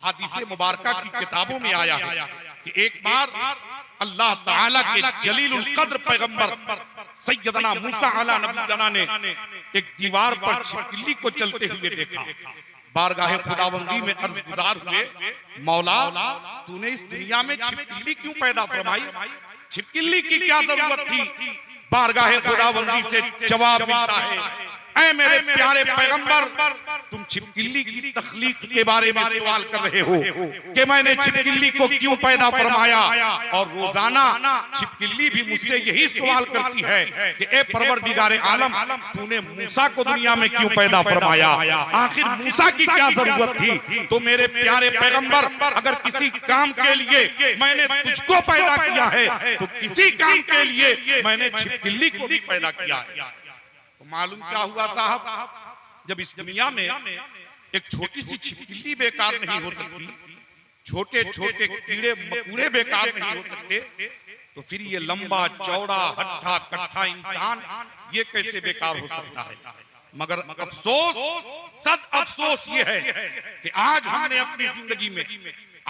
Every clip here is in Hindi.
हदीसे मुबारका की किताबों में आया है कि एक बार अल्लाह ताला के जलीलुल कद्र पैगंबर सैयदना मूसा अला नबीना ने एक दीवार पर छिपकली को चलते हुए देखा। बारगाहे खुदावंदी में अर्ज गुजार हुए, मौला तूने इस दुनिया में छिपकली क्यों पैदा फरमाई? छिपकली की क्या जरूरत थी? बारगाहे खुदावंदी से जवाब मिलता है, ऐ मेरे प्यारे पैगंबर, तुम छिपकली की तख्लीक के बारे में सवाल कर रहे हो कि मैंने छिपकली को क्यों पैदा फरमाया, और रोजाना छिपकली भी मुझसे यही सवाल करती है कि ए परवरदिगारे आलम, तूने मूसा को दुनिया में क्यों पैदा फरमाया? आखिर मूसा की क्या जरूरत थी? तो मेरे प्यारे पैगंबर, अगर किसी काम के लिए मैंने तुझको पैदा किया है तो किसी काम के लिए मैंने छिपकली को भी पैदा किया है। तो मालूम क्या हुआ साहब, जब इस दुनिया में एक छोटी सी छिपकली बेकार नहीं हो सकती, छोटे छोटे कीड़े मकोड़े बेकार नहीं हो सकते, तो फिर ये लंबा चौड़ा हट्ठा कट्ठा इंसान ये कैसे बेकार हो सकता है? मगर अफसोस, सद अफसोस ये है कि आज हमने अपनी जिंदगी में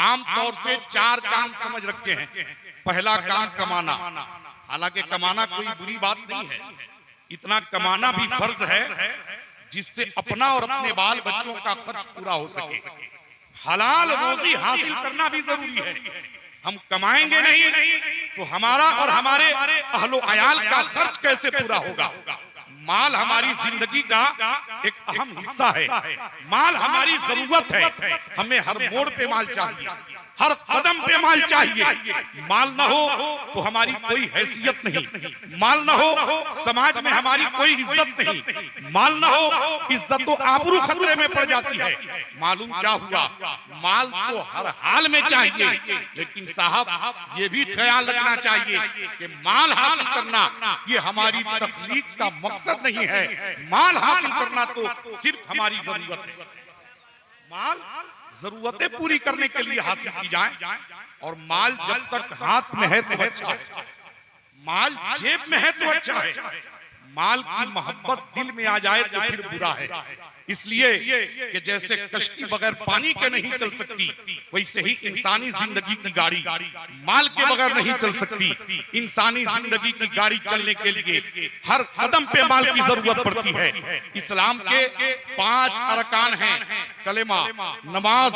आमतौर से 4 काम समझ रखे हैं। पहला काम कमाना। हालांकि कमाना कोई बुरी बात नहीं है, इतना कमाना भी फर्ज है जिससे अपना और अपने बाल बच्चों का खर्च पूरा हो सके। हलाल रोजी हासिल करना भी जरूरी है। हम कमाएंगे नहीं तो हमारा और हमारे अहलो अयाल का खर्च कैसे पूरा होगा? माल हमारी जिंदगी का एक अहम हिस्सा है, माल हमारी जरूरत है। हमें हर मोड़ पे माल चाहिए, हर कदम पे माल चाहिए। माल न हो तो हमारी कोई हैसियत नहीं, माल न हो समाज में हमारी कोई इज्जत नहीं, माल न हो इज्जत तो आबरू खतरे में पड़ जाती है। मालूम क्या हुआ, माल तो हर हाल में चाहिए, लेकिन साहब ये भी ख्याल रखना चाहिए कि माल हासिल करना ये हमारी तख्लीक का मकसद नहीं है। माल हासिल करना तो सिर्फ हमारी जरूरत है। माल जरूरतें पूरी करने के लिए हासिल की जाए, और माल जब तक हाथ में है तो अच्छा है, माल जेब में है तो अच्छा है। माल की मोहब्बत दिल में आ जाए तो फिर बुरा है। इसलिए कि जैसे कश्ती बगैर पानी के नहीं चल सकती, वैसे ही इंसानी जिंदगी की गाड़ी माल के बगैर नहीं चल सकती। इंसानी जिंदगी की गाड़ी चलने के लिए हर कदम पे माल की जरूरत पड़ती है। इस्लाम के 5 अरकान हैं, कलेमा, नमाज,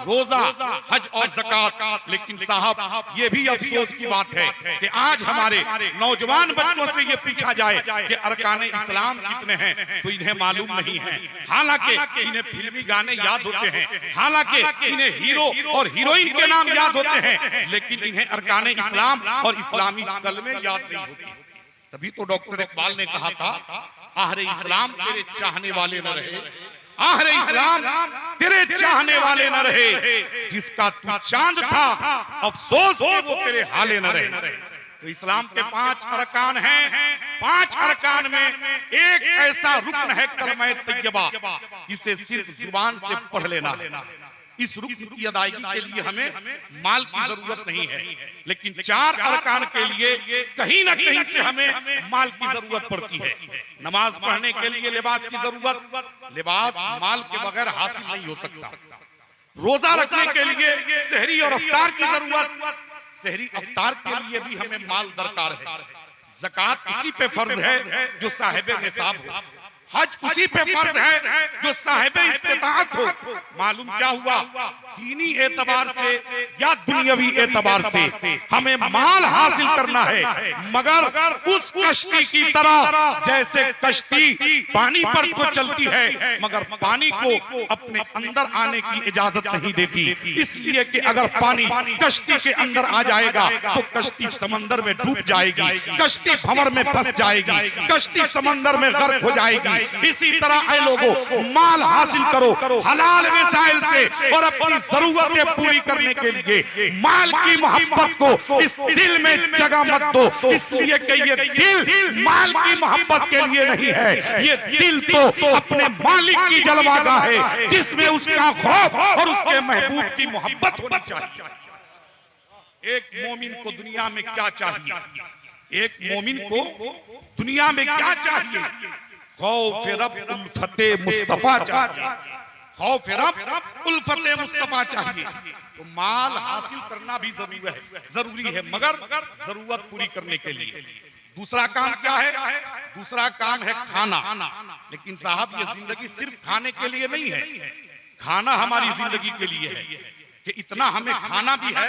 रोजा, हज और ज़कात। लेकिन साहब ये भी अफसोस की बात है कि आज हमारे नौजवान बच्चों से ये पूछा जाए कि अरकान इस्लाम कितने हैं तो इन्हें मालूम नहीं है। हालांकि इन्हें फिल्मी गाने याद होते हैं, हालांकि इन्हें हीरो और हीरोइन के नाम याद होते हैं, लेकिन इन्हें अरकान इस्लाम और इस्लामी कलमे याद नहीं होती। तभी तो डॉक्टर इकबाल ने कहा था, आहरे इस्लाम तेरे चाहने वाले न रहे, आहरे इस्लाम तेरे चाहने वाले न रहे, जिसका तू चांद था अफसोस कि वो तेरे हाले न रहे। तो इस्लाम के 5 अरकान हैं। 5 अरकान में एक ऐसा रुकन है कलमा तैयबा, जिसे सिर्फ जुबान से पढ़ लेना है। इस रुकन की अदायगी के लिए हमें माल की जरूरत नहीं है, लेकिन 4 अरकान के लिए कहीं ना कहीं से हमें माल की जरूरत पड़ती है। नमाज पढ़ने के लिए लिबास की जरूरत, लिबास माल के बगैर हासिल नहीं हो सकता। रोजा रखने के लिए सहरी और अफ्तार की जरूरत, सहरी अफ्तार के लिए भी हमें माल दरकार है। ज़कात उसी पे फर्ज है जो साहिब निसाब हो, हज उसी पे फर्ज है जो साहिब इस्तिताअत हो। मालूम क्या हुआ, दीनी एतबार से या दुनियावी एतबार से हमें माल हासिल करना है, मगर उस कश्ती की तरह जैसे कश्ती पानी पर तो चलती है मगर पानी को अपने अंदर आने की इजाजत नहीं देती। इसलिए कि अगर पानी कश्ती के अंदर आ जाएगा तो कश्ती समंदर में डूब जाएगी, कश्ती भंवर में फंस जाएगी, कश्ती समंदर में गर्क हो जाएगी। इसी तरह ऐ लोगों, माल हासिल करो हलाल वसाइल से, और अपनी जरूरतें पूरी करने के लिए माल की मोहब्बत को इस दिल में जगह मत दो, इसलिए कि ये दिल माल की मोहब्बत के लिए नहीं है। ये दिल तो अपने मालिक की जलवागाह है, जिसमें उसका खौफ और उसके महबूब की मोहब्बत होनी चाहिए। एक मोमिन को दुनिया में क्या चाहिए? एक मोमिन को दुनिया में क्या चाहिए? खौफ रब उल्फते मुस्तफा चाहिए। खौफ रब, उल्फत मुस्तफा चाहिए। तो माल हासिल करना भी जरूरी है, मगर जरूरत पूरी करने के लिए। दूसरा काम क्या है? दूसरा काम है खाना। लेकिन साहब ये जिंदगी सिर्फ खाने के लिए नहीं है, खाना हमारी जिंदगी के लिए है कि इतना हमें खाना भी है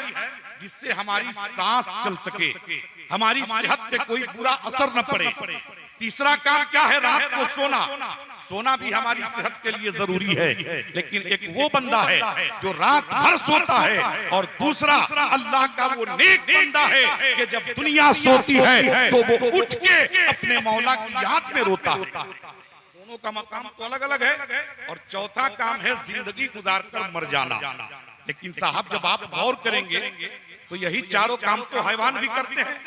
जिससे हमारी सांस चल सके, हमारी सेहत पे कोई बुरा असर न पड़े। तीसरा काम क्या है? रात को सोना। सोना भी हमारी सेहत के लिए जरूरी है। लेकिन एक वो बंदा है जो रात भर सोता है, और दूसरा अल्लाह का वो नेक बंदा है कि जब दुनिया सोती है तो वो उठ के अपने मौला की याद में रोता है। दोनों का मकाम तो अलग अलग है। और चौथा काम है जिंदगी गुजार कर मर जाना। लेकिन साहब जब आप गौर करेंगे तो यही चारों काम तो हैवान भी करते हैं।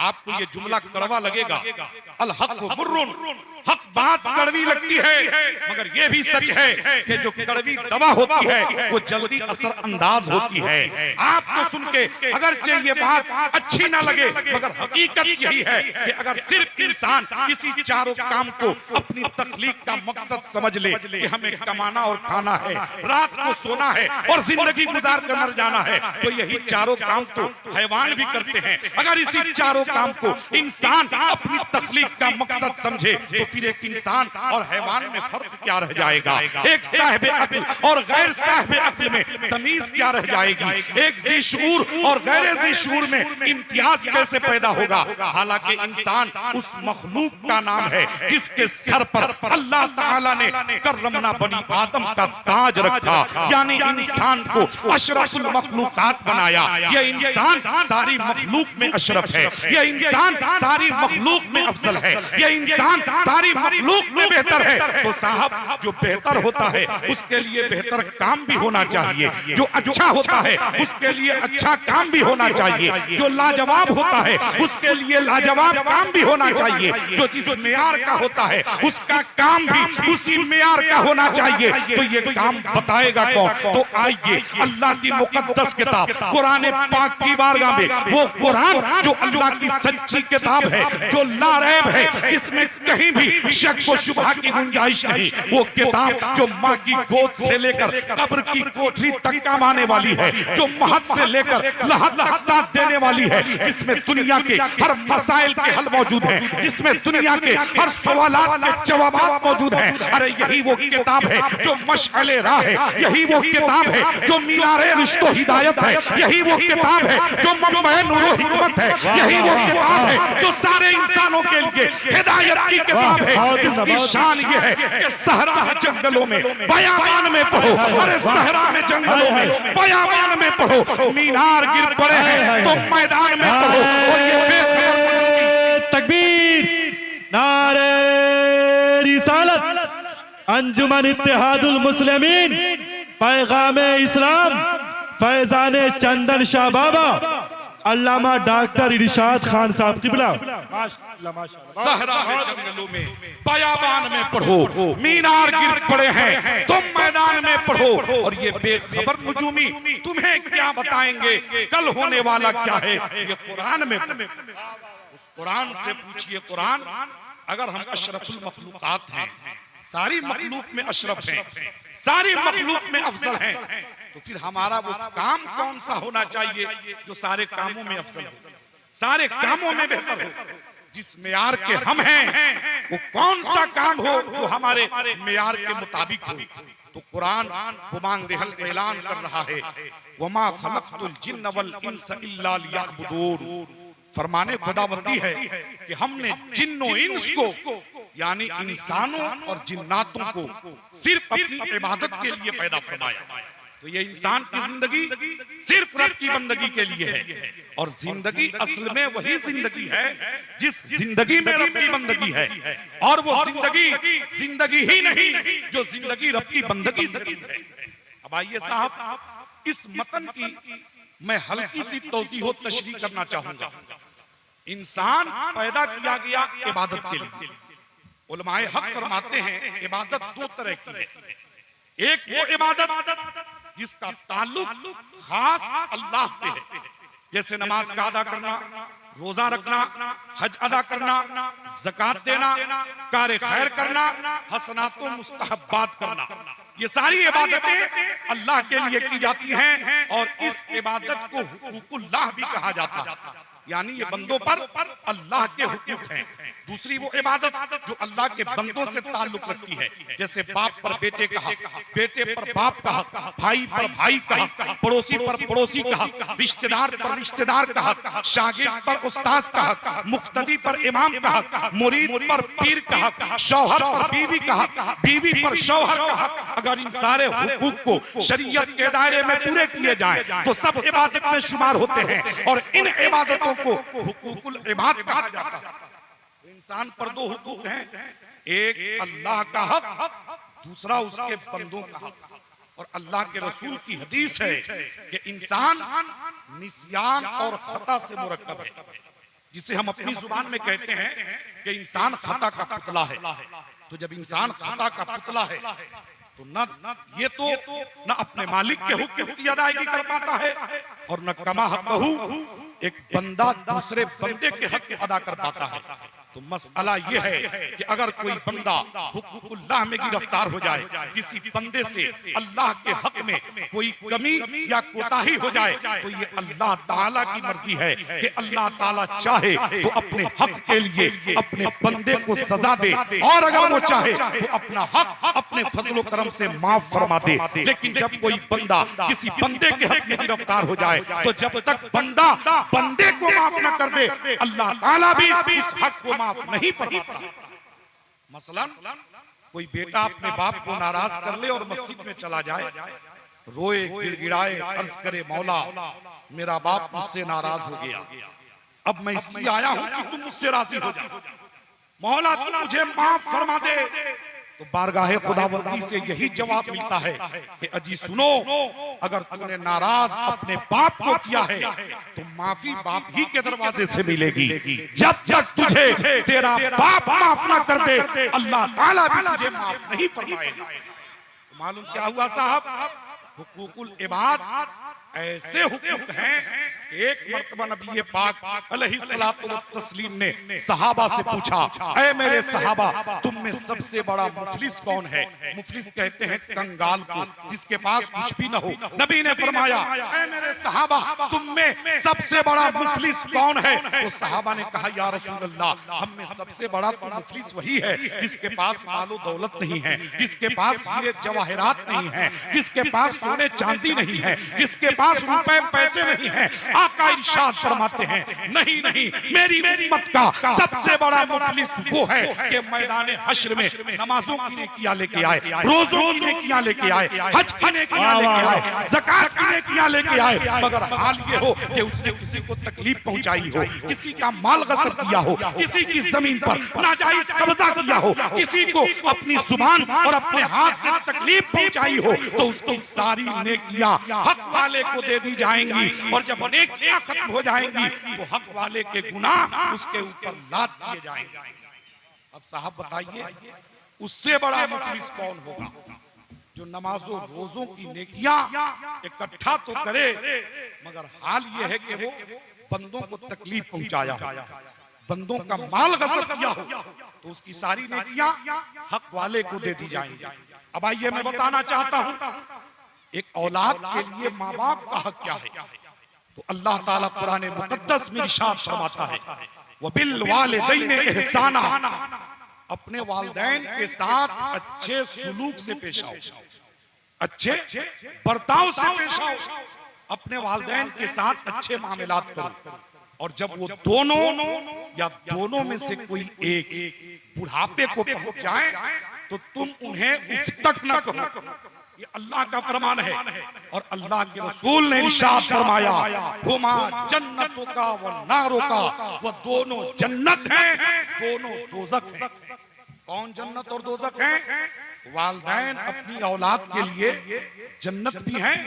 आपको ये जुमला कड़वा लगेगा, अल हक मुर्रुन, हक बात कड़वी लगती है, मगर ये भी सच है कि जो कड़वी दवा होती है वो जल्दी असर अंदाज होती है। आपको सुन के अगरचे ये बात अच्छी ना लगे, मगर हकीकत यही है कि अगर सिर्फ इंसान इसी चारों काम को अपनी तख्लीक का मकसद समझ ले कि हमें कमाना और खाना है, रात को सोना है और जिंदगी गुजार कर मर जाना है, तो यही चारों काम तो हैवान भी करते हैं। अगर इसी चारों काम को इंसान अपनी तख्लीक का मकसद समझे तो फिर एक इंसान और हैवान में फर्क क्या रह जाएगा? एक साहिब अक्ल और गैर साहिब अक्ल में तमीज क्या रह जाएगी? एक ज़ी-शऊर और गैर ज़ी-शऊर में इम्तियाज कैसे पैदा होगा? हालांकि इंसान उस मखलूक का नाम है जिसके सर पर अल्लाह ताला ने करमना बनी आदम का ताज रखा, यानी इंसान को अशरफुल मखलूकात बनाया। यह इंसान सारी मखलूक में अशरफ है, यह इंसान सारी मखलूक में अफजल है, यह इंसान सारी मखलूक में बेहतर है। तो साहब जो बेहतर होता है उसके लिए बेहतर काम भी होना चाहिए, जो अच्छा होता है उसके लिए अच्छा काम भी होना चाहिए, जो लाजवाब होता है उसके लिए लाजवाब काम भी होना चाहिए, जो जिस मेयार का होता है उसका काम भी उसी मेयार का होना चाहिए। तो ये काम बताएगा कौन? तो आइए अल्लाह की मुकद्दस किताब कुरान पाक की बारगाह में, वो कुरान जो अल्लाह की सच्ची किताब है, जो लारैब है, जिसमें कहीं भी शक व शुबहा की गुंजाइश नहीं, वो किताब जो माँ की गोद से लेकर कब्र की कोठरी तक काम आने वाली है, जो महद से लेकर लहद तक साथ देने वाली है, जिसमें दुनिया के हर मसाइल के हल मौजूद हैं, जिसमें दुनिया के हर सवालात के जवाबात मौजूद हैं। अरे यही वो किताब है जो मशअले राह है, यही वो किताब है जो मीनारे रिश्तो हिदायत है, यही वो किताब है जो मंबए नूरो हिकमत है, यही वो किताब है जो सारे इंसानों के लिए हिदायत की किताब है, जिसकी शान ये है कि सहरा में जंगलों में बयाबान में पढ़ो, अरे सहरा में जंगलों में बयाबान में पढ़ो, मीनार गिर पड़े हैं तो मैदान में पढ़ो। और ये तकबीर, नारे रिसालत, अंजुमन इत्तेहादुल मुस्लिमीन, पैगामे इस्लाम, फैजाने चंदन शाह बाबा, अल्लामा डॉक्टर इरशाद खान साहब किबला। सहरा में जंगलों में बयाबान में पढ़ो, मीनार गिर पड़े हैं तुम मैदान में पढ़ो। और ये बेखबर नजूमी तुम्हें क्या बताएंगे कल होने वाला क्या है, ये कुरान में। उस कुरान से पूछिए, कुरान अगर हम अशरफुल मखलूकात हैं, सारी मखलूक में अशरफ हैं, सारी मखलूक में अफजल हैं, तो फिर हमारा वो काम कौन सा होना चाहिए जो सारे कामों में अफजल हो, सारे कामों में बेहतर हो? जिस मेयार के हम हैं वो कौन सा काम हो जो हमारे मेयार के मुताबिक हो? तो कुरान गुमान देहल ऐलान कर रहा है, वमा खलक़तुल जिन्न वल इंस इल्ला लियअबुदून। फरमाने खुदावंदी है कि हमने जिन्नो इंस को, यानी इंसानों और जिन्नातों को सिर्फ अपनी इबादत के लिए पैदा फरमाया। तो ये इंसान की जिंदगी सिर्फ रब की बंदगी के लिए है, और जिंदगी असल में वही जिंदगी है जिस जिंदगी में रब की बंदगी है, और वो जिंदगी ही नहीं जो जिंदगी रब की बंदगी से है। अब आइए साहब, इस मतन की मैं हल्की सी तौजीह व तशरीह करना चाहूंगा। इंसान पैदा किया गया इबादत के लिए। उलमाए हक फरमाते हैं इबादत दो तरह की है, एक वो इबादत जिसका ताल्लुक खास अल्लाह से है, जैसे नमाज का अदा करना, रोजा रखना, हज अदा करना, ज़कात देना, कार खैर करना, हसनातो मुस्तहब्बात करना। ये सारी इबादतें अल्लाह के लिए की जाती हैं और इस इबादत को हुकूकुल्लाह भी कहा जाता है, यानी ये बंदों पर अल्लाह के हुकूक हैं। दूसरी वो इबादत जो अल्लाह के बंदों से ताल्लुक रखती है, जैसे बाप पर बेटे का हक, बेटे पर बाप का हक, भाई पर भाई का हक, पड़ोसी पर पड़ोसी का हक, रिश्तेदार पर रिश्तेदार का हक, शागिर्द पर उस्ताद का हक, मुक्तदी पर इमाम का हक, मुरीद पर पीर का हक, शौहर पर बीवी का हक, बीवी पर शौहर का हक। अगर इन सारे हुकूक को शरीयत के दायरे में पूरे किए जाएं तो सब इबादत में शुमार होते हैं और इन इबादतों को हुकूकुल इबाद कहा जाता है। इंसान पर दो हुकूक हैं, एक अल्लाह का हक, दूसरा उसके बंदों का हक। और अल्लाह के रसूल की हदीस है कि इंसान निस्यान और खता से मुरक्कब है, जिसे हम अपनी जुबान में कहते हैं कि इंसान खता का पुतला है। तो जब इंसान खता का पुतला है तो न ये तो न अपने मालिक के हुक्म की अदायगी कर पाता है और न कमा हक़हू एक बंदा दूसरे बंदे के हक अदा कर पाता है। तो मसला ये है कि अगर कोई बंदा हुकूकुल्लाह में गिरफ्तार हो जाए, किसी बंदे से अल्लाह के हक में कोई कमी या कोताही हो जाए, तो ये अल्लाह ताला की मर्जी है कि अल्लाह ताला चाहे तो अपने हक के लिए अपने बंदे को सजा दे और अगर वो चाहे तो अपना हक अपने फजल करम से माफ फरमा दे। लेकिन जब कोई बंदा किसी बंदे के हक में गिरफ्तार हो जाए तो जब तक बंदा बंदे को माफ न कर दे, अल्लाह ताला भी उस हक को माफ नहीं फरमाता। मसलन कोई बेटा अपने बाप को नाराज कर ले और मस्जिद में चला जाए, रोए गिड़गिड़ाए, अर्ज करे मौला मेरा बाप मुझसे नाराज हो गया, अब मैं इसलिए आया हूं कि तुम मुझसे राजी हो जाओ, मौला तुम मुझे माफ फरमा दे। तो बारगाहे खुदावंदी से यही जवाब मिलता है कि अजी सुनो, अगर तुमने नाराज अपने बाप को किया है तो माफी बाप ही के दरवाजे से मिलेगी। जब तक तुझे तेरा बाप माफ ना कर दे, अल्लाह ताला भी तुझे माफ नहीं फरमाएगा। तो मालूम क्या हुआ साहब, हुकूकुल इबाद ऐसे हुकूक हैं। एक मर्तबा नबी पाक अलैहिस्सलातु वत्तस्लीम ने सहाबा से पूछा, ऐ मेरे सहाबा तुम में सबसे बड़ा मुफलिस कौन है? मुफलिस कहते हैं कंगाल को, जिसके पास कुछ भी न हो। नबी ने फरमाया, ऐ मेरे सहाबा तुम में सबसे बड़ा मुफलिस कौन है? तो सहाबा ने कहा, या रसूल अल्लाह हम में सबसे बड़ा तो मुफलिस वही है जिसके पास मालो दौलत नहीं है, जिसके पास हीरे जवाहरात नहीं है, जिसके पास सोने चांदी नहीं है, जिसके पास रुपए पैसे नहीं है। आका इरशाद फरमाते हैं, नहीं नहीं, मेरी उम्मत का सबसे बड़ा मुफलिस वो है कि मैदान हश्र में नमाजों की नेकियां लेके आए, रोजों की नेकियां लेके आए, हज की नेकियां लेके आए, ज़कात की नेकियां लेके आए, मगर हाल ये हो कि उसने किसी को तकलीफ पहुंचाई हो, किसी का माल गस्ब किया हो, किसी की जमीन पर नाजायज कब्जा किया हो, किसी को अपनी जुबान और अपने हाथ से तकलीफ पहुंचाई हो, तो उसकी सारी नेकियां हक वाले को दे दी जाएंगी और जब नेकियां खत्म हो जाएंगी तो हक वाले के गुनाह उसके ऊपर लाद दिए जाएंगे। अब साहब बताइए, उससे बड़ा मुफलिस कौन होगा जो नमाजों रोजों की नेकियां इकट्ठा तो करे मगर हाल ये है कि वो बंदों को तकलीफ पहुंचाया हो, बंदों का माल गस्ब किया हो, तो उसकी सारी नेकियां हक वाले को दे दी जाएंगी। अब आइए मैं बताना चाहता हूं, एक औलाद के लिए माँ बाप का हक क्या है। तो अल्लाह ताला कुरान मुकद्दस में इरशाद फरमाता है, वबिल वालिदैन इहसाना, अपने वालिदैन के साथ अच्छे सुलूक से पेश आओ, अच्छे बर्ताव से पेश आओ, अपने वालिदैन के साथ अच्छे मामलात करो। और जब वो दोनों या दोनों में से कोई एक बुढ़ापे को पहुंच जाए तो तुम उन्हें उफ तक न कहो। ये अल्लाह का फरमान है और अल्लाह के रसूल ने इरशाद फरमाया, हुमा जन्नतों का व नारों का, वो दोनों जन्नत हैं, दोनों दोज़ख हैं। कौन जन्नत और दोज़ख हैं? वालिदैन अपनी औलाद के लिए जन्नत भी हैं,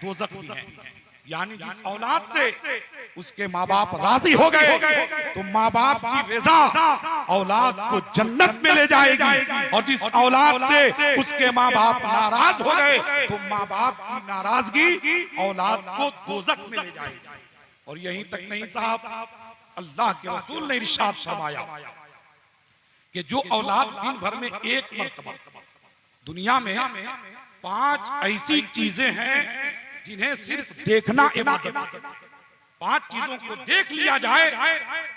दोज़ख भी हैं। यानी जिस औलाद से उसके माँ बाप राजी हो गए तो माँ बाप की रज़ा औलाद को जन्नत में ले जाएगी, और जिस औलाद से उसके माँ बाप नाराज हो गए तो माँ बाप की नाराजगी औलाद को दोज़ख में ले जाएगी। और यहीं तक नहीं साहब, अल्लाह के रसूल ने इरशाद फरमाया कि जो औलाद दिन भर में एक मर्तबा दुनिया में 5 ऐसी चीजें हैं जिन्हें सिर्फ देखना इबादत है। 5 चीजों को देख लिया जाए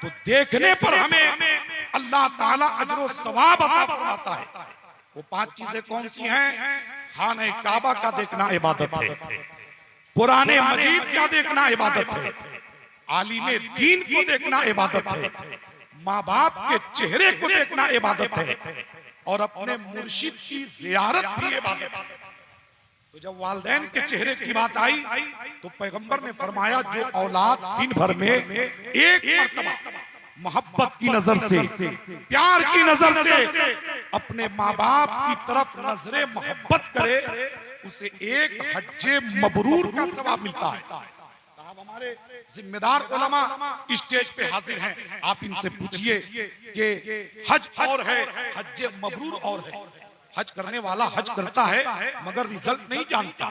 तो देखने पर हमें अल्लाह ताला अजर और सवाब अता फरमाता है। वो 5 चीजें कौन सी हैं? खाने काबा का देखना इबादत है, कुरान मजीद का देखना इबादत है, आलिम दीन को देखना इबादत है, माँ बाप के चेहरे को देखना इबादत है, और अपने मुर्शिद की जियारत भी इबादत है। तो जब वालिदैन के चेहरे की बात आई तो पैगंबर ने फरमाया जो औलाद दिन भर में एक मर्तबा मोहब्बत की नजर से, प्यार की नजर से अपने माँ बाप की तरफ नजरे मोहब्बत करे, उसे एक हज्जे मबरूर का सवाब मिलता है। साहब हमारे जिम्मेदार उलमा स्टेज पे हाजिर हैं, आप इनसे पूछिए कि हज और है, हज्जे मबरूर और है। हज करने वाला हज करता है मगर रिजल्ट नहीं जानता,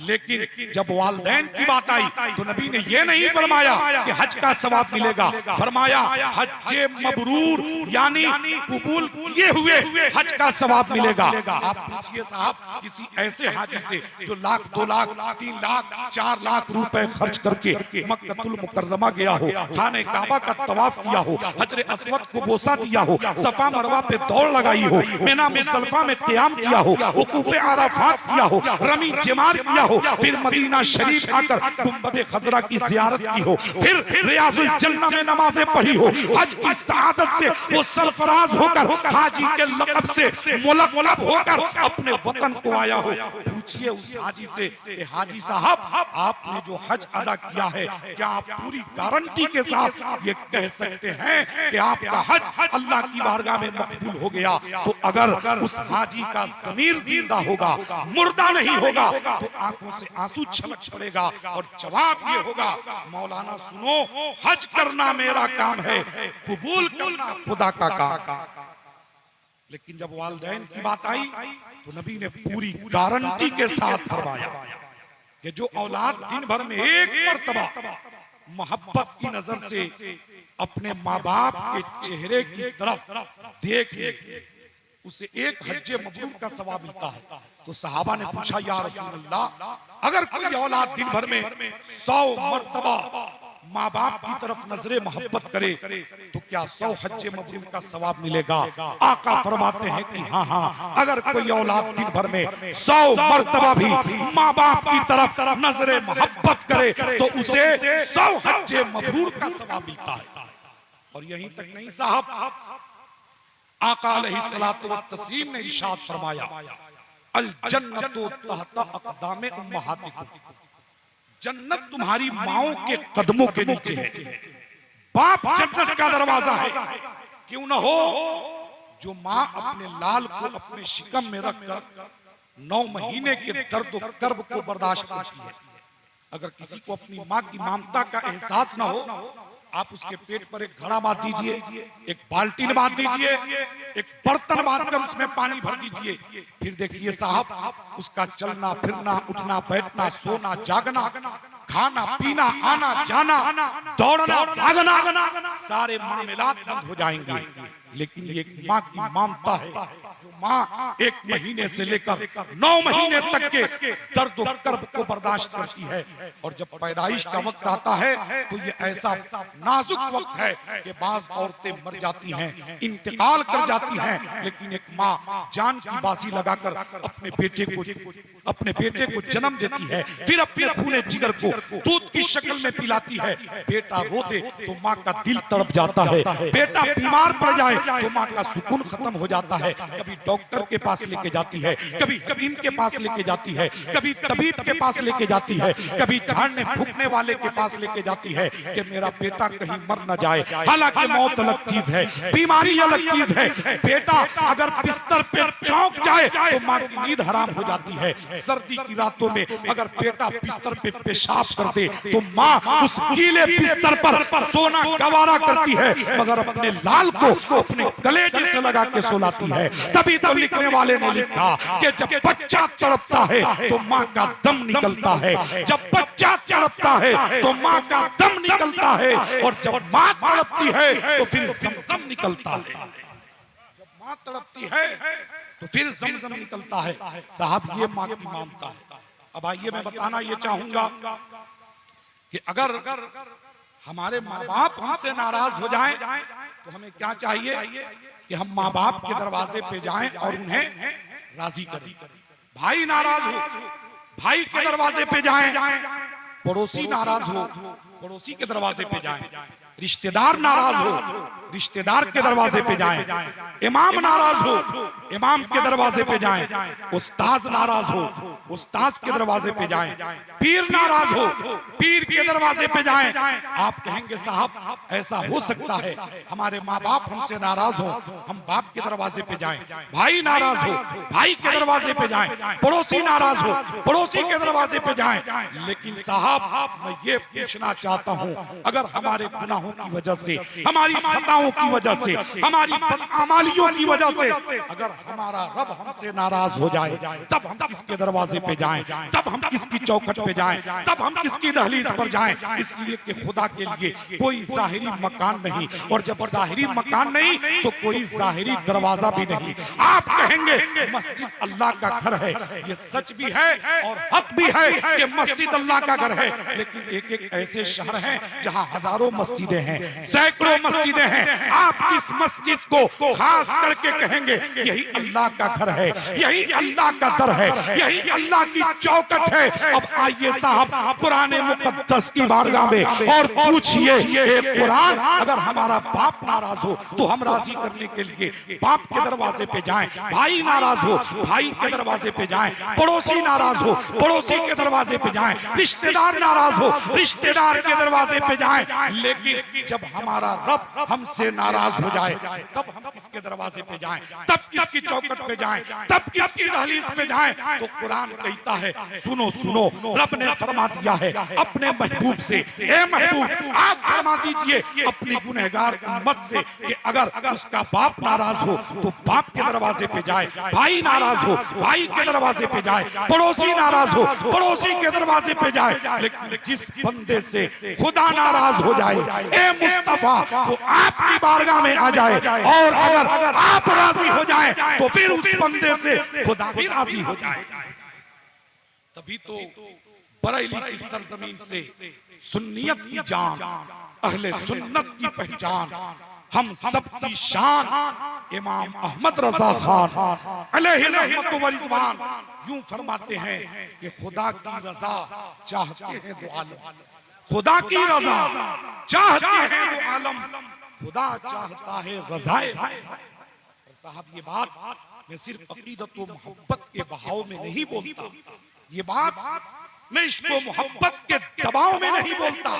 लेकिन जब वालिदैन की बात आई तो नबी ने यह नहीं फरमाया कि हज का सवाब मिलेगा, फरमाया हज्जे मबरूर यानी कबूल किए हुए हज का सवाब मिलेगा। आप पूछिए साहब किसी ऐसे हाजी से जो 1 लाख 2 लाख 3 लाख 4 लाख रुपए खर्च करके मक्कतुल मुकर्रमा गया हो, खाने काबा का तवाफ किया हो, हजर अस्वद को बोसा दिया हो, सफा मरवा पे दौड़ लगाई हो, मिना मुज़दलिफा में क़याम किया हो, वक़ूफ़े अराफात किया हो, रमी जमार किया हो, फिर मदीना शरीफ आकर गुंबद खजरा की ज़ियारत की हो, फिर रियाजुल जन्नह में नमाजें पढ़ी हो, हज की सआदत से वो सरफराज होकर हाजी के लक़ब से मुलक़्क़ब होकर अपने वतन को आया हो। पूछिए उस हाजी से कि हाजी साहब आपने जो हज अदा किया है क्या आप पूरी गारंटी के साथ ये कह सकते हैं कि आपका हज अल्लाह की बारगाह में मकबूल हो गया? तो अगर उस हाजी का ज़मीर जिंदा होगा, मुर्दा नहीं होगा, तो आंखों से आंसू छलक पड़ेगा और जवाब ये होगा मौलाना सुनो, हज करना मेरा काम है, कबूल करना खुदा का काम। लेकिन जब वालिदैन की बात आई तो नबी ने पूरी गारंटी के साथ फरमाया कि जो औलाद दिन भर में एक मर्तबा मोहब्बत की नजर से अपने माँ बाप के चेहरे की तरफ देख ले, उसे एक हज्जे मबरूर का सवाब मिलता है। तो सहाबा ने पूछा या रसूल अल्लाह, अगर कोई औलाद दिन भर में 100 मर्तबा माँ बाप की तरफ नजरे मोहब्बत करे तो क्या 100 हज्जे मबरूर का सवाब मिलेगा? आका फरमाते हैं कि हाँ हाँ, अगर कोई औलाद दिन भर में 100 मर्तबा भी माँ बाप की तरफ नजरे मोहब्बत करे तो उसे 100 हज्जे मबरूर का सवाब मिलता है। और यहीं तक नहीं साहब, आका अलैहिस्सलातु वत्तस्लीम ने इरशाद फरमाया अल जन्नतु तहता अक़दामे उम्महातिकुम, जन्नत तुम्हारी माओं के कदमों के नीचे है। बाप जन्नत का दरवाजा है, क्यों न हो जो माँ अपने लाल को अपने शिकम में रखकर 9 महीने के दर्द और कर्ब को बर्दाश्त करती है। अगर किसी को अपनी माँ की ममता का एहसास न हो, आप उसके पेट पर एक घड़ा बांध दीजिए, एक बाल्टी बांध दीजिए, एक बर्तन बांध कर उसमें पानी भर दीजिए, फिर देखिए साहब उसका चलना फिरना, उठना बैठना, सोना जागना, खाना पीना, आना जाना, दौड़ना भागना, सारे मामलात बंद हो जाएंगे। लेकिन ये एक माँ की ममता है, जो माँ 1 महीने से लेकर 9 महीने तक के दर्द और कर्ब को बर्दाश्त करती है। और जब पैदाइश का वक्त आता है तो ये ऐसा नाजुक वक्त है कि बाज औरतें मर जाती हैं, इंतकाल कर जाती हैं, लेकिन एक माँ जान की बाजी लगाकर अपने बेटे को जन्म देती है, फिर अपने खूने जिगर को दूध की शक्ल में पिलाती है। बेटा रो दे तो माँ का दिल तड़प जाता है, बेटा बीमार पड़ जाए तो माँ का सुकून खत्म हो जाता है। कभी डॉक्टर के पास लेके जाती है, कभी हकीम के पास लेके जाती है, कभी तबीब के पास लेके जाती है, कभी झाड़ने फूकने वाले के पास लेके जाती है कि मेरा बेटा कहीं मर न जाए। हालांकि मौत अलग चीज है, बीमारी अलग चीज है। बेटा अगर बिस्तर पे चौंक जाए तो माँ की नींद हराम हो जाती है। सर्दी की रातों में अगर बेटा बिस्तर पे पेशाब कर दे तो माँ उस गीले बिस्तर पर सोना गवारा करती है, मगर अपने लाल को अपने कलेजे से लगा के सुलाती है। तभी तो लिखने वाले ने लिखा कि जब बच्चा तड़पता है तो माँ का दम निकलता है, जब बच्चा तड़पता है तो माँ का दम निकलता है, और जब माँ तड़पती है तो फिर ज़मज़म निकलता है। जब माँ तड़पती है तो फिर जमजम निकलता है। साहब ये माँ की ममता है। अब आइए मैं बताना ये चाहूंगा कि अगर हमारे माँ बाप हमसे नाराज हो जाएं तो हमें क्या चाहिए कि हम माँ बाप के दरवाजे पे जाएं और उन्हें राजी करें। भाई नाराज हो, भाई के दरवाजे पे जाएं। पड़ोसी नाराज हो, पड़ोसी के दरवाजे पे जाएं। रिश्तेदार नाराज हो, रिश्तेदार के दरवाजे पे जाएं। इमाम नाराज हो, इमाम के दरवाजे पे जाएं। उस्ताद नाराज हो, उस्ताद के दरवाजे पे जाएं। पीर नाराज हो, पीर के दरवाजे पे जाएं। आप कहेंगे साहब ऐसा हो सकता है हमारे माँ बाप हमसे नाराज हो, हम बाप के दरवाजे पे जाएं। भाई नाराज हो, भाई के दरवाजे पे जाएं। पड़ोसी नाराज हो, पड़ोसी के दरवाजे पे जाएं। लेकिन साहब मैं ये पूछना चाहता हूँ, अगर हमारे गुनाहों की वजह से, हमारी खताओं की वजह से, हमारी बदअमालियों की वजह से अगर हमारा रब हमसे नाराज हो जाए, तब हम किसके दरवाजे पे जाएं, तब हम किसकी चौखट पे जाएं, तब हम किसकी दहलीज पर जाएं। इसलिए कि खुदा के लिए कोई जाहिरी मकान नहीं, और जब जाहिरी मकान नहीं तो कोई जाहिरी दरवाजा भी नहीं। आप कहेंगे मस्जिद अल्लाह का घर है, ये सच भी है और हक भी है कि मस्जिद अल्लाह का घर है। लेकिन एक एक ऐसे शहर हैं जहां हजारों मस्जिदें हैं, सैकड़ों मस्जिदें हैं। आप किस मस्जिद को खास करके कहेंगे यही अल्लाह का घर है, यही अल्लाह का दर है, यही अल्लाह की चौखट है। अब आइए साहब कुरान मुकद्दस की बारगाह में और पूछिए, कुरान अगर हमारा बाप नाराज हो तो हम राजी करने के लिए बाप के दरवाजे पे जाएं। भाई नाराज हो, भाई के दरवाजे पे जाएं। पड़ोसी नाराज हो, पड़ोसी के दरवाजे पे जाएं। रिश्तेदार नाराज हो, रिश्तेदार के दरवाजे पे जाएं। लेकिन जब हमारा रब हमसे नाराज हो जाए तब हम किसके दरवाजे पे जाएं, तब किसकी चौखट पे जाएं, तब किसकी दहलीज पे जाएं। तो कुरान कहता है सुनो सुनो, रब ने फरमा दिया है अपने महबूब से, ए महबूब आप फरमा दीजिए अपनी गुनहगार उम्मत से कि अगर उसका बाप नाराज हो तो बाप के दरवाजे पे जाए, भाई नाराज हो भाई के दरवाजे पे जाए, पड़ोसी नाराज हो पड़ोसी के दरवाजे पे जाए। लेकिन जिस बंदे से खुदा नाराज हो जाए, ए मुस्तफा वो आपकी बारगाह में आ जाए, और अगर आप राजी हो जाए तो फिर उस बंदे से खुदा भी राजी हो जाए। तभी तो बरेली की सरजमीन से सुन्नियत की जान, अहले सुन्नत की पहचान, हम सब की शान इमाम अहमद रजा खान अलैहि रहमत व रिज़वान यूं फरमाते हैं कि खुदा की रजा चाहते हैं दो आलम, खुदा की रजा चाहते हैं दो आलम, खुदा चाहता है रज़ाए। साहब ये बात मैं सिर्फ अकीदत व मोहब्बत के बहाव में नहीं बोलता, ये बात मैं इसको मोहब्बत के दबाव में नहीं बोलता,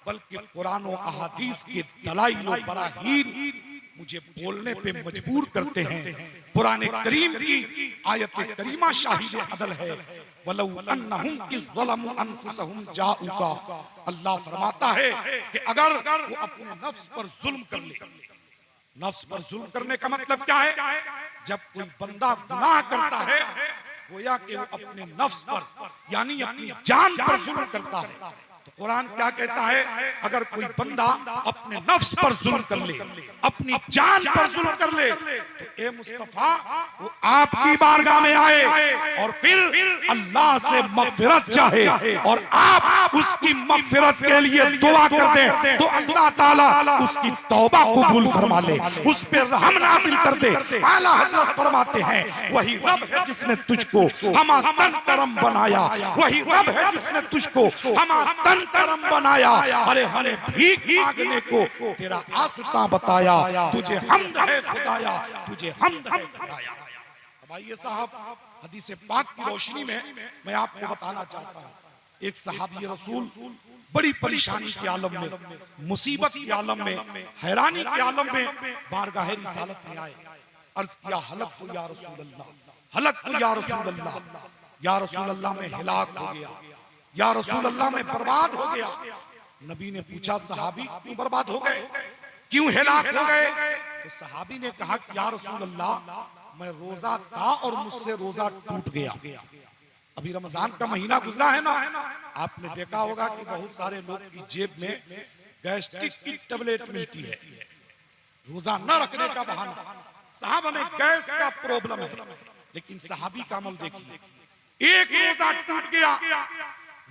बल्कि कुरान और अहादीस के दलाइल और बराहीन मुझे बोलने पे मजबूर करते हैं। कुरान करीम की आयत करीमा शाहिद अदल है, वलौ अन्नहुम इज़ ज़लमू अनफुसहुम जाऊका। अल्लाह फरमाता है कि अगर वो अपने नफ्स पर जुल्म कर ले, नफ्स पर जुल्म करने का मतलब क्या है? जब कोई बंदा गुनाह करता है गोया कि वो अपने नफ्स पर यानी अपनी जान पर जुल्म करता है। तो कुरान क्या कहता है? अगर कोई बंदा अपने नफ्स पर जुल्म कर ले, अपनी जान पर जुल्म कर ले, तो ए मुस्तफा वो आपकी बारगाह में आए और फिर अल्लाह से मगफिरत चाहे और आप उसकी मगफिरत के लिए दुआ कर दें तो अल्लाह ताला उसकी तौबा कबूल फरमा ले, उस पर रहम नाजिल कर दे। आला हजरत फरमाते हैं वही रब है जिसने तुझको हमा तन करम बनाया, वही रब है जिसने तुझको हमा तन करम बनाया। अरे हमें भीख मांगने को तेरा आस्था बताया, तुझे हम्द है खुदाया, तुझे हम्द है खुदाया। अब आइए साहब हदीस पाक की रोशनी में मैं आपको बताना चाहता हूँ, एक सहाबी रसूल बड़ी परेशानी के आलम में, मुसीबत के आलम में, हैरानी के आलम में बारगाह रिसालत में आए। अर्ज किया हलक तो या रसूल अल्लाह, हलक तो या रसूल अल्लाह, या रसूल अल्लाह में हिलाक हो गया, या रसूल अल्लाह में बर्बाद हो गया। नबी ने पूछा सहाबी क्यों बर्बाद हो गए, क्यों हिलाक हो गए? तो सहाबी ने कहा कि या रसूल अल्लाह मैं रोजा था और मुझसे रोजा टूट गया। अभी रमजान का महीना गुजरा है ना, आपने देखा होगा कि बहुत सारे लोग की जेब में गैस्ट्रिक की टेबलेट मिलती है, रोजा न रखने का बहाना। साहब हमें गैस का प्रॉब्लम है, लेकिन सहाबी का अमल देखिए, एक रोजा टूट गया,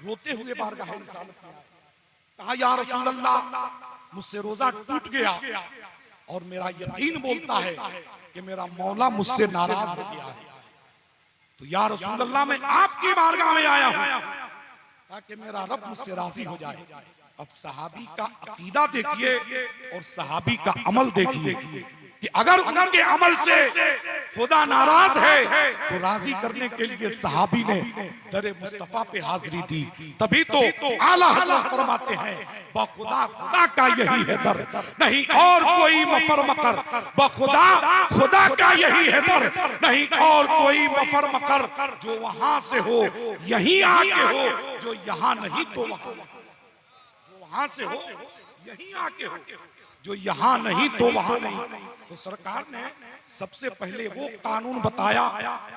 रोते हुए बारगाह रिसालत में आए, कहा या रसूल अल्लाह मुझसे रोजा टूट गया और मेरा यकीन बोलता है कि मेरा मौला मुझसे नाराज हो गया है, तो या रसूल अल्लाह मैं आपकी बारगाह में आया हूं ताकि मेरा रब मुझसे राजी हो जाए। अब सहाबी का अकीदा देखिए और सहाबी का अमल देखिए कि अगर उनके अमल से खुदा नाराज है तो राजी करने के लिए सहाबी ने दरे मुस्तफा पे हाजिरी दी। तभी तो आला हजरत फरमाते हैं बखुदा खुदा का यही है दर, नहीं और कोई मफर मकर, बखुदा खुदा का यही है दर, नहीं और कोई मफर मकर, जो वहां से हो यहीं आके हो, जो यहाँ नहीं तो वहां, जो वहां से हो यहीं आके हो, जो यहाँ नहीं तो वहां नहीं। तो सरकार ने सबसे पहले वो कानून बताया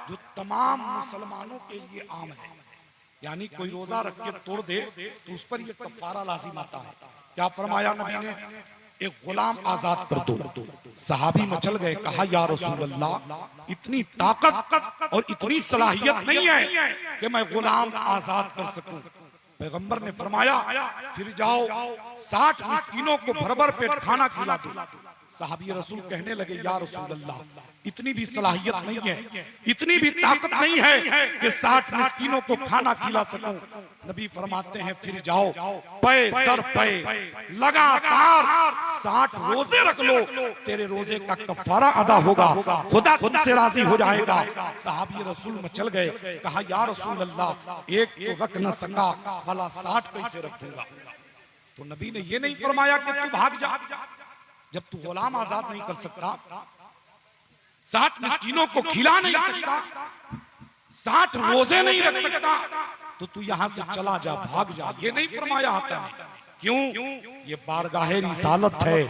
जो तमाम मुसलमानों के लिए आम है, यानी कोई रोजा रख के तोड़ दे तो उस पर ये कफारा लाजिम आता है। क्या फरमाया नबी ने, एक गुलाम आजाद कर दो। सहाबी मचल गए, कहा या रसूल अल्लाह इतनी ताकत और इतनी सलाहियत नहीं है कि मैं गुलाम आजाद कर सकूं। पैगंबर ने फरमाया फिर जाओ 60 मिस्कीनों को भर भर पेट खाना खिला दो। सहाबी रसूल कहने लगे या रसूल अल्लाह इतनी भी सलाहियत नहीं है, इतनी भी ताकत नहीं है कि 60 मिस्कीनों को खाना खिला सकूं। नबी फरमाते हैं फिर जाओ पे दर पे लगातार 60 रोजे रख लो, तेरे रोजे का कफारा अदा होगा, खुदा तुमसे राजी हो जाएगा। सहाबी रसूल मचल गए, कहा या रसूल अल्लाह एक तो रख न सका भला 60 कैसे रख दूंगा। तो नबी ने ये नहीं फरमाया कि तू भाग जा, जब तू गुलाम आजाद नहीं कर सकता, 60 मिस्कीनों को खिला नहीं सकता, 60 रोजे नहीं रख सकता, तो तू यहां से चला जा, भाग जा, ये नहीं फरमाया आता है। क्यों? ये बारगाहे रिसालत है,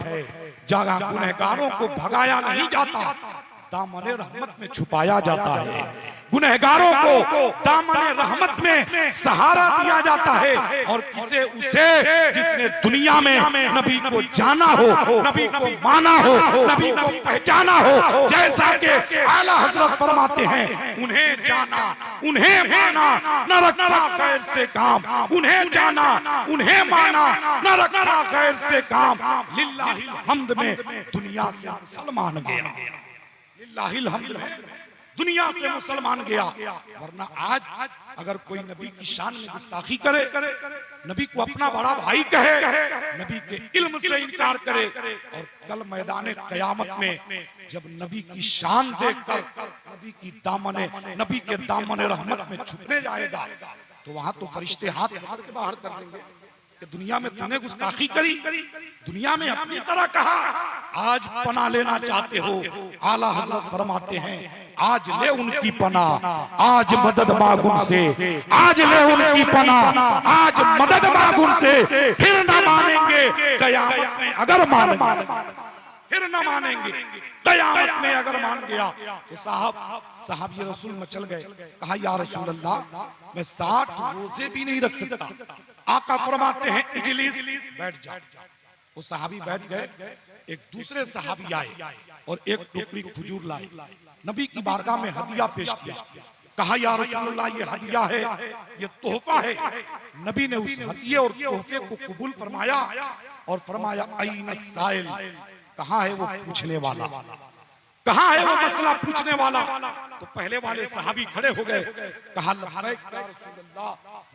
जगह गुनहगारों को भगाया नहीं जाता, दामने रहमत में छुपाया जाता है। गुनहगारों को दामने रहमत में सहारा दिया जाता है, और किसे उसे जिसने दुनिया में नबी को जाना हो, नबी को माना हो, नबी को पहचाना हो। जैसा कि आला हजरत फरमाते हैं उन्हें जाना उन्हें माना न रखा गैर से काम, उन्हें जाना उन्हें माना न रखा गैर से काम। लिल्लाहिल हम्द में दुनिया से मुसलमान गया, लिल्लाहिल हम्द में दुनिया से मुसलमान गया। वरना आज अगर कोई नबी की शान में गुस्ताखी करे, नबी को अपना बड़ा भाई कहे, नबी के इल्म से इनकार करे, और कल मैदान कयामत में जब नबी की शान देखकर नबी की दामने नबी के दामने रहमत में छुपने जाएगा, तो वहां तो फरिश्ते हाथ मार के बाहर कर देंगे कि दुनिया में तूने गुस्ताखी करी, दुनिया में अपनी तरह कहा, आज पना लेना चाहते हो। आला हजरत फरमाते हैं आज ले उनकी पना, आज मदद मांग उनसे, आज ले उनकी पना, आज मदद मांग उनसे, फिर न मानेंगे कयामत में अगर मानेंगे, फिर न मानेंगे कयामत में अगर मान गया। तो साहब ये रसूल मचल गए, कहा या रसूल अल्लाह मैं 60 रोजे भी नहीं रख सकता। आका फरमाते हैं इजलिस, बैठ जा। वो सहाबी बैठ गए, एक दूसरे सहाबी आए और एक टोकरी खजूर लाए, नबी की बारगाह में हदिया पेश किया। कहा या रसूल अल्लाह ये हदिया है, ये तोहफा है। नबी ने उस हदिये और तोहफे को कबूल फरमाया और फरमाया ऐन साइल, कहाँ है वो पूछने वाला, कहाँ है वो मसला पूछने वाला। तो पहले वाले सहाबी खड़े हो गए, कहा लब्बैक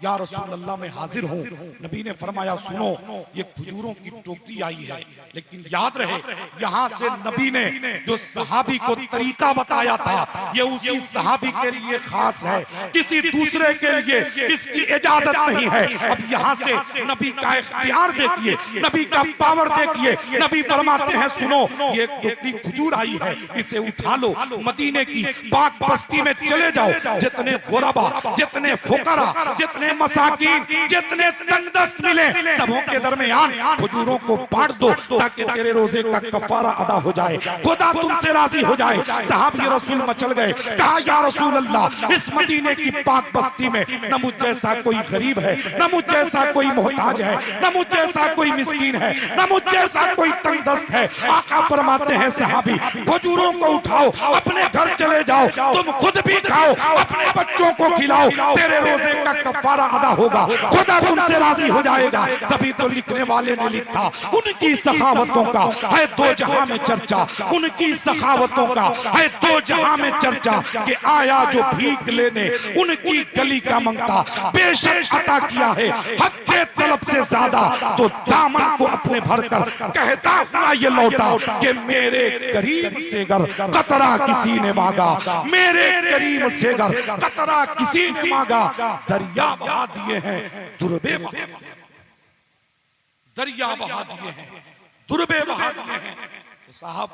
या रसूल अल्लाह मैं हाजिर हूँ। नबी ने फरमाया सुनो ये खजूरों की टोकरी आई है, लेकिन याद रहे यहाँ से नबी ने जो सहाबी को तरीका बताया था ये उसी सहाबी के लिए खास है, किसी दूसरे के लिए इसकी इजाजत नहीं है। अब यहाँ से नबी का इख्तियार देखिए, नबी का पावर देखिए। नबी फरमाते हैं सुनो ये टोकरी खजूर आई है, इसे उठा लो, मदीने की पाक बस्ती में चले जाओ, जितने गुरबा, जितने फुकरा, जितने मसाकीन, जितने तंगदस्त मिले सबों के दरमियान खजूरों को बांट दो ताकि तेरे रोजे का कफारा अदा हो जाए, खुदा तुमसे राजी हो जाए। सहाबी रसूल मचल गए, कहा या रसूल अल्लाह इस मदीने की पाक बस्ती में न मुझ जैसा कोई गरीब है, न मुझ जैसा कोई मोहताज है, न मुझ जैसा कोई मिस्कीन है, न मुझ जैसा कोई तंगदस्त है। आका फरमाते हैं सहाबी खजूरों मजदूरों को उठाओ, अपने घर चले जाओ, तुम खुद भी खाओ, अपने बच्चों को खिलाओ, तेरे रोजे का कफारा अदा होगा, खुदा तुमसे राजी हो जाएगा। तभी तो लिखने वाले ने लिखा, उनकी सखावतों का है दो जहां में चर्चा, उनकी सखावतों का है दो जहां में चर्चा, कि आया जो भीख लेने उनकी गली का मंगता, बेशक अता किया है हक के तलब से ज्यादा, तो दामन को अपने भरकर कहता हुआ ये लौटा कि मेरे करीम से गर कतरा किसी ने मांगा, मेरे करीम से गर कतरा किसी ने मांगा, दरिया बहा दिए हैं दुर्बे बहा दिए, दरिया बहा दिए हैं दुर्बे बहा दिए हैं। तो साहब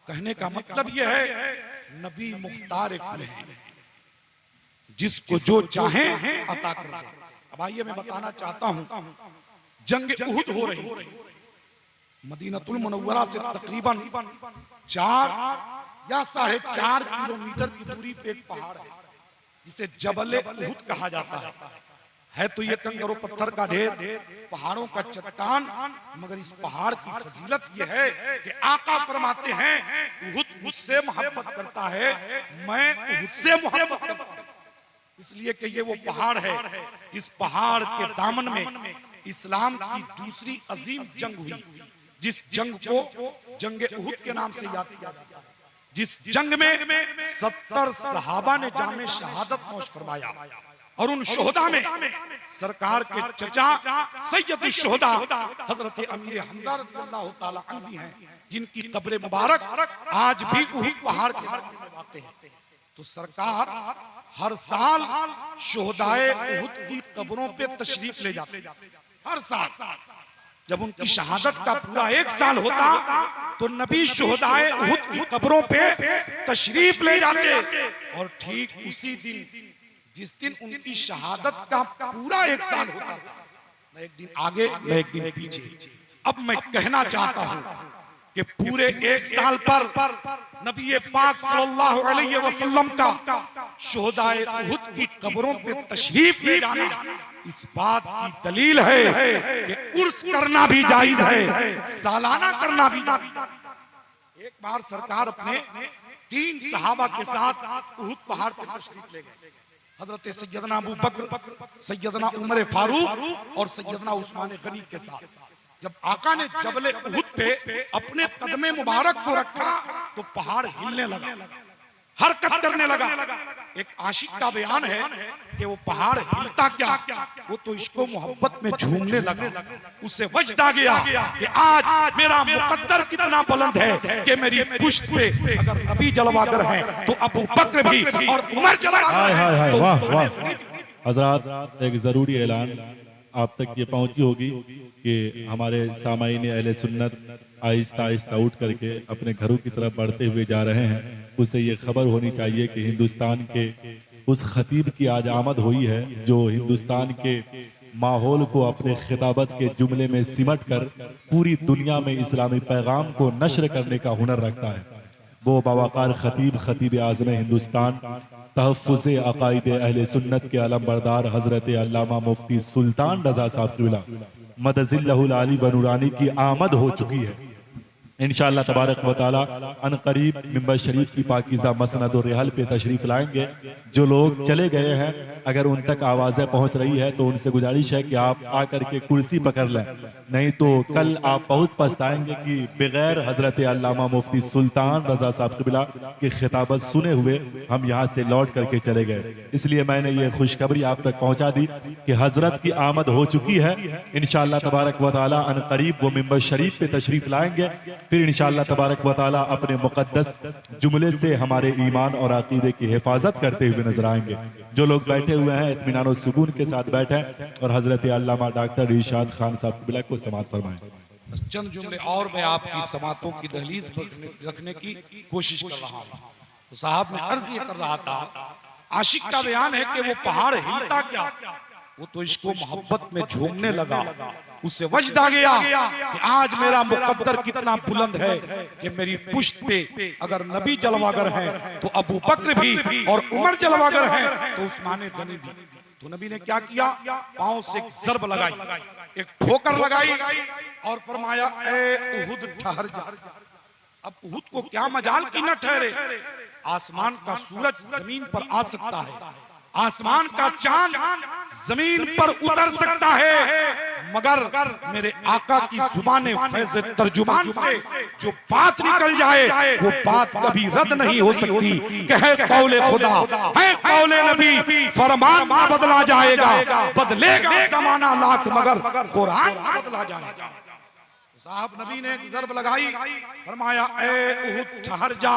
कहने का मतलब यह है, नबी मुख्तार कुल है, जिसको जो चाहे अता कर दे। अब आइए मैं बताना चाहता हूं, जंग उहुद हो रही थी, मदीनतुल मुनव्वरा से तकरीबन 4 या 4.5 किलोमीटर की दूरी पे एक पहाड़ है जिसे जबल उहुद कहा जाता है तो ये कंकरों पत्थर का ढेर, पहाड़ों का चट्टान, मगर इस पहाड़ की फजीलत ये है कि आका फरमाते हैं उहुद मुझसे मोहब्बत करता है, मैं उहुद से मोहब्बत करता हूं, इसलिए कि ये वो पहाड़ है इस पहाड़ के दामन में इस्लाम की दूसरी अजीम जंग हुई, जिस जंग को जंग उहुद के नाम से याद किया जाता है, जिस जंग में 70 सहाबा ने जामे शहादत नोश फरमाया, और उन शोहदा में सरकार के चचा सैयद शुहदा हजरत अमीर हमजा रज़ियल्लाहु ताला अन्हु भी हैं, जिनकी कब्र मुबारक आज भी उहुद पहाड़ के दरमियान में वाक़ है। तो सरकार हर साल शुहदाए उहुद की कब्रों पे तशरीफ ले जाते, हर साल जब उनकी शहादत का पूरा 1 साल होता तो नबी शुहदाए उहुद की कब्रों पे तशरीफ ले जाते, और ठीक उसी दिन जिस दिन उनकी शहादत का पूरा 1 साल होता था, मैं एक दिन आगे मैं एक दिन पीछे, अब मैं कहना चाहता हूं कि पूरे 1 साल पर नबी पाक सल्लल्लाहु अलैहि वसल्लम का शुहदाए उहुद की कब्रों पे तशरीफ ले जाना इस बात की दलील है कि उर्स करना भी जायज है, सालाना करना भी जायज है। एक बार सरकार अपने 3 सहाबा के साथ उहुद पहाड़ पर तशरीफ ले गए, हजरत सैयदना अबू बकर, सैयदना उमर फारूक और सैयदना उस्मान गनी के साथ। जब आका ने जबल उहुद पे अपने कदमे मुबारक को रखा तो पहाड़ हिलने लगा, हरकत करने लगा। एक आशिक का बयान है कि वो पहाड़ हिलता क्या, वो तो इश्को मोहब्बत में झूमने लगा, उससे वजद आ गया कि आज मेरा मुकद्दर कितना बुलंद है कि मेरी पुश्त पे अगर नबी जलवागर हैं तो अबू बकर भी और उमर जलवागर हैं। तो वाह हजरात, एक जरूरी ऐलान आप तक ये पहुंची होगी कि हमारे सामाईन अहले सुन्नत आहिस्ता आहिस्ता उठ करके अपने घरों की तरफ बढ़ते हुए जा रहे हैं। उसे ये खबर होनी चाहिए कि हिंदुस्तान के उस खतीब की आज आमद हुई है जो हिंदुस्तान के माहौल को अपने खिताबत के जुमले में सिमट कर पूरी दुनिया में इस्लामी पैगाम को नश्र करने का हुनर रखता है। वो बावकार खतीब, खतीब आज़म हिंदुस्तान, तहफ़्फ़ुज़े अक़ाइद अहले सुन्नत के अलमबरदार हज़रत अल्लामा मुफ्ती सुल्तान रज़ा साहब क़िबला मदज़िल्लहुल आली व नूरानी की आमद हो चुकी है। इंशाअल्लाह तबारक व तआला अन करीब मिंबर शरीफ की पाकीज़ा मसनद और रिहल पे तशरीफ़ लाएंगे। जो लोग चले गए हैं अगर उन तक आवाज़ें पहुँच रही है तो उनसे गुजारिश है कि आप आकर के कुर्सी पकड़ लें, नहीं तो कल आप बहुत पछताएंगे कि बगैर हज़रत अल्लामा मुफ्ती सुल्तान रज़ा साहब क़िबला की खिताबत सुने हुए हम यहाँ से लौट करके चले गए। इसलिए मैंने ये खुशखबरी आप तक पहुँचा दी कि हज़रत की आमद हो चुकी है। इंशाअल्लाह तबारक व तआला अन करीब वो मिंबर शरीफ पे तशरीफ़ लाएंगे, फिर इंशाअल्लाह तबारक व तआला अपने मुक़द्दस जुमले से हमारे ईमान और अक़ीदे की हिफाजत करते हुए नजर आएंगे। जो लोग बैठे हुए हैं इत्मीनान और सुकून के साथ बैठे और हज़रत अल्लामा डॉक्टर इरशाद खान साहब क़िबला को समाअत फरमाएं। चंद जुमले और मैं आपकी समातों की दहलीज पर रखने की कोशिश कर रहा हूँ। तो साहब मैं अर्ज ये कर रहा था, आशिक का बयान है कि वो पहाड़ हिलता क्या, वो तो इसको मोहब्बत में झूमने लगा, उससे वजद आ गया कि आज मेरा मुकद्दर कितना बुलंद है कि मेरी पुश्त पे अगर नबी जलवागर हैं तो अबू बकर भी और उमर जलवागर हैं तो उस्मान गनी भी। तो नबी ने क्या किया, पांव से एक ज़रब लगाई, एक ठोकर लगाई और फरमाया ए उहुद ठहर जा, अब उहुद को क्या मजाल की न ठहरे, आसमान का सूरज जमीन पर आ सकता है, आसमान का चांद जमीन पर उतर सकता है, मगर मेरे आका की जुबान फैज़ तर्जुमान से जो बात निकल जाए वो बात कभी रद्द नहीं हो सकती। कहे कौले खुदा है कौले नबी, फरमान न बदला जाएगा, बदलेगा जमाना लाख मगर कुरान न बदला जाएगा। साहब नबी ने एक ज़र्ब लगाई, फरमाया ए उहुद ठहर जा,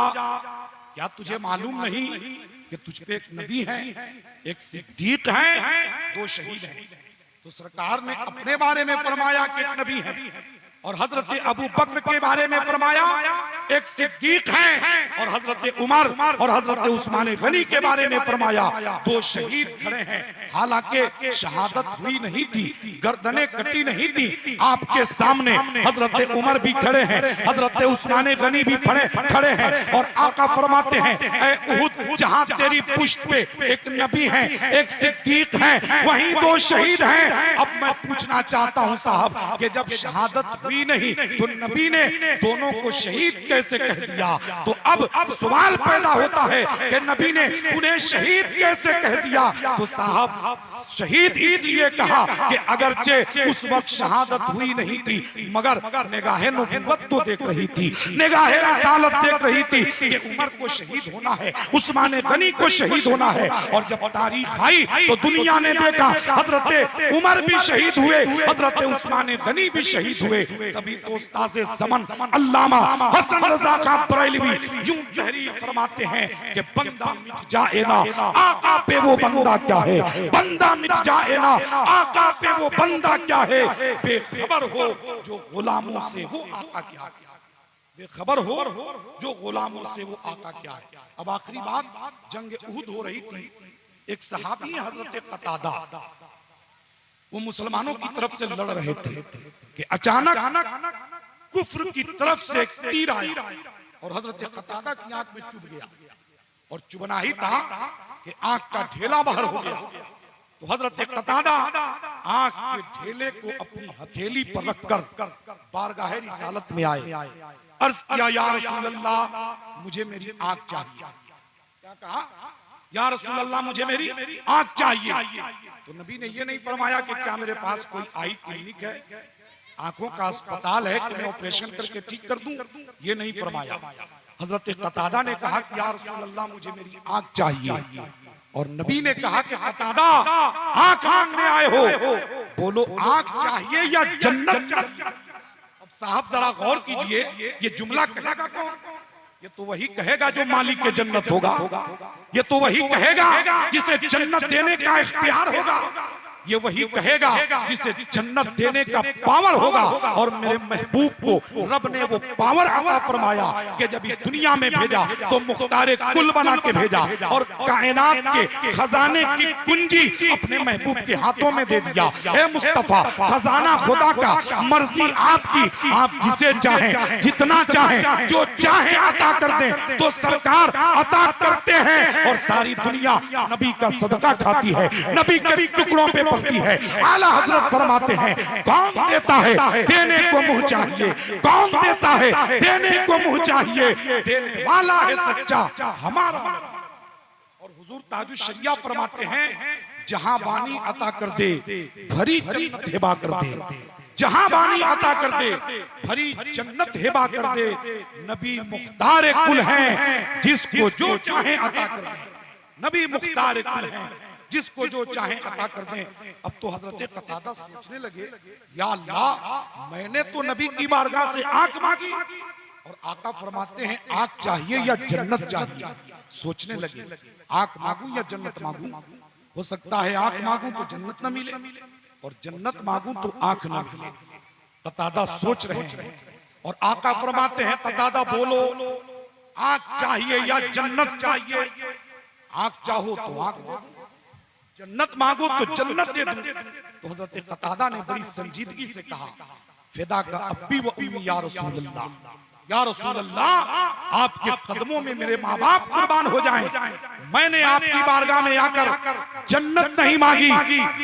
क्या तुझे मालूम नहीं कि तुझ पे एक नबी है, एक सिद्दीक है, 2 शहीद हैं। तो सरकार ने अपने बारे में फरमाया कि एक नबी है, और हजरत अबू बकर के बारे में फरमाया एक सिद्दीक है, और हजरत उमर और हजरत उस्मान गनी के बारे में फरमाया 2 शहीद खड़े हैं। हालांकि शहादत हुई नहीं थी, गर्दनें कटी नहीं थी, आपके सामने हजरत उमर भी खड़े हैं, हजरत उस्मान गनी भी खड़े हैं, और आका फरमाते हैं ऐ उहुद, जहां तेरी पुश्त पे एक नबी है, एक सिद्दीक है, वहीं 2 शहीद हैं। अब मैं पूछना चाहता हूं साहब कि जब शहादत हुई नहीं तो नबी ने दोनों को शहीद कैसे कह दिया? तो अब सवाल पैदा होता है कि नबी ने उन्हें शहीद कैसे कह दिया? तो साहब शहीद इसलिए कहा कि अगरचे उस वक्त शहादत हुई नहीं थी, मगर निगाहे नबुव्वत तो देख रही थी, निगाहे रसालत देख रही थी कि उमर को शहीद होना है, उस्मान गनी को शहीद होना है। और जब तारीख आई तो दुनिया ने देखा हजरत उमर भी शहीद हुए, हजरत उस्मान गनी भी शहीद हुए। तभी तो उस्ताज़े ज़मन अल्लामा हसन रज़ा खां बरेलवी यूं तहरीर फरमाते हैं कि बंदा मिट जाए ना आका पे वो बंदा क्या है, बंदा मिट जाए ना आका पे वो बंदा क्या है, बेखबर हो जो गुलामों से वो आका क्या है, बेखबर हो जो गुलामों से वो आका क्या है। अब आखिरी बात, जंग उहुद हो रही थी, एक सहाबी हजरत कतादा वो मुसलमानों की तरफ से लड़ रहे थे कि अचानक कुफ्र की तरफ से तीर आया और हजरत कतादा की आंख में चुभ गया, और चुभना ही था कि आंख का ढेला बाहर हो गया। तो हजरत कतादा आंख के ढेले को अपनी हथेली पर रखकर बारगाह रिसालत में आए, अर्ज किया या रसूल अल्लाह मुझे मेरी आंख चाहिए। क्या कहा? या रसूल अल्लाह मुझे मेरी आंख चाहिए। तो नबी ने ये नहीं फरमाया कि क्या मेरे पास कोई आई क्लिनिक है, आंखों का अस्पताल है कि मैं ऑपरेशन करके ठीक कर दूं, ये नहीं फरमाया। हजरत कतादा ने कहा कि या रसूल अल्लाह मुझे मेरी आंख चाहिए, और नबी ने कहा कि कतादा आंख मांगने आए हो, बोलो आंख चाहिए या जन्नत चाहिए? अब साहब जरा गौर कीजिए, ये जुमला कहेगा कौन? ये तो वही कहेगा जो मालिक के जन्नत होगा, ये तो वही कहेगा जिसे जन्नत देने का इख्तियार होगा, ये वही कहेगा जिसे जन्नत देने का पावर होगा। और मेरे महबूब को रब ने वो पावर अता फरमाया कि जब इस दुनिया में भेजा तो मुख्तारे कुल बना के भेजा, और कायनात के खजाने की कुंजी अपने महबूब के हाथों में दे दिया। ए मुस्तफा, खजाना खुदा का, मर्जी आपकी, आप जिसे चाहें जितना चाहें जो चाहें अता कर दें तो सरकार अता करते हैं, और सारी दुनिया नबी का सदका खाती है, नबी के टुकड़ों पे है। आला हजरत फरमाते हैं कौन देता है देने को मुंह चाहिए, कौन देता है देने को मुंह चाहिए, देने वाला है सच्चा हमारा। और हुजूर ताजुश शरिया फरमाते हैं जहां बानी अता कर दे भरी जन्नत हिबा कर दे, जहां बानी अता कर दे भरी जन्नत हिबा कर दे। नबी मुख्तार कुल हैं जिसको जो चाहे अता कर दे, नबी मुख्तार कुल हैं जिसको जो चाहे अता कर दें। अब तो हजरत कतादा सोचने लगे या अल्लाह मैंने तो नबी की बारगाह से आंख मांगी, और आका फरमाते हैं आंख चाहिए या जन्नत चाहिए। सोचने लगे आंख मांगू या जन्नत मांगू, हो सकता है आंख मांगू तो जन्नत न मिले, और जन्नत मांगू तो आंख न मिले। कतादा सोच रहे हैं, और आका फरमाते हैं कतादा बोलो आंख चाहिए या जन्नत चाहिए? आंख चाहो तो आंख दे दूं, जन्नत मांगो तो जन्नत दे दूं। तो हजरत कतादा ने बड़ी संजीदगी से कहा फिदा का अब्बी व उम्मी या रसूल अल्लाह, या रसूल अल्लाह, आपके कदमों में मेरे माँ बाप कुर्बान हो जाएं। मैंने आपकी बारगाह में आकर जन्नत नहीं मांगी,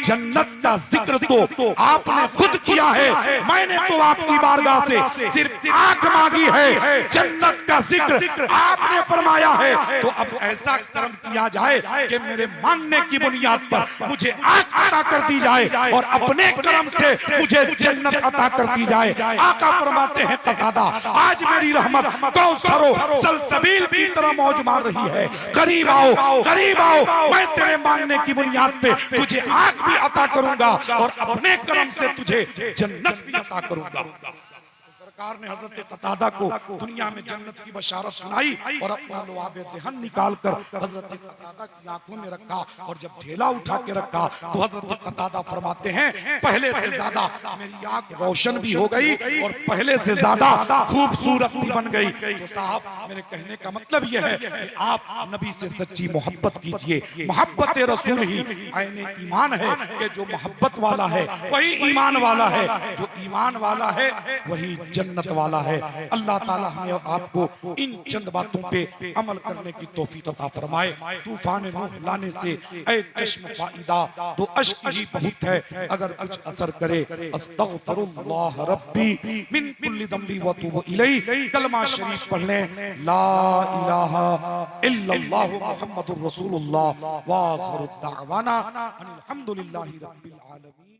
जन्नत का जिक्र तो आपने खुद किया है। मैंने तो आपकी बारगाह से सिर्फ आंख मांगी है, जन्नत का जिक्र आपने फरमाया है। तो अब ऐसा कर्म किया जाए कि मेरे मांगने की बुनियाद पर मुझे आंख अता कर दी जाए और अपने कर्म से मुझे जन्नत अता कर दी जाए। आका फरमाते हैं कतादा, आज मेरी रहमत कौसरो सलसबील की तरह मौज मार रही है। करीब आओ, करीब आओ, मैं तेरे मांगने की बुनियाद पे तुझे आग भी अता करूंगा और अपने कर्म से तुझे जन्नत भी अता करूंगा। सरकार ने हजरत कतादा को दुनिया में जन्नत की बशारत सुनाई और अपना लुआब देहन निकाल कर हजरत कतादा की आंखों में रखा और जब ढेला उठा के रखा तो हजरत कतादा फरमाते हैं, पहले से ज्यादा मेरी आंख रोशन भी हो गई और पहले से ज्यादा खूबसूरत भी बन गई। तो साहब, मेरे कहने का मतलब यह है कि आप नबी से सच्ची मोहब्बत कीजिए। मोहब्बत रसूल ही आईने ईमान है कि जो मोहब्बत वाला है वही ईमान वाला है, जो ईमान वाला है वही जन्नत वाला है। अल्लाह ताला हमें और आपको इन चंद बातों पे अमल करने की तौफीक अता फरमाए। तूफान नूह लाने से ऐ चश्म फायदा तो अश्क ही बहुत है, अगर कुछ असर करे अस्तगफिरुल्लाह रब्बी मिन कुल्ली दम्बी व तूबु इलैहि। कलमा शरीफ पढ़ लें, ला इलाहा इल्लल्लाह मुहम्मदुर रसूलुल्लाह व आखिरु दावाना अनिल हम्दुलिल्लाहि रब्बिल आलमीन।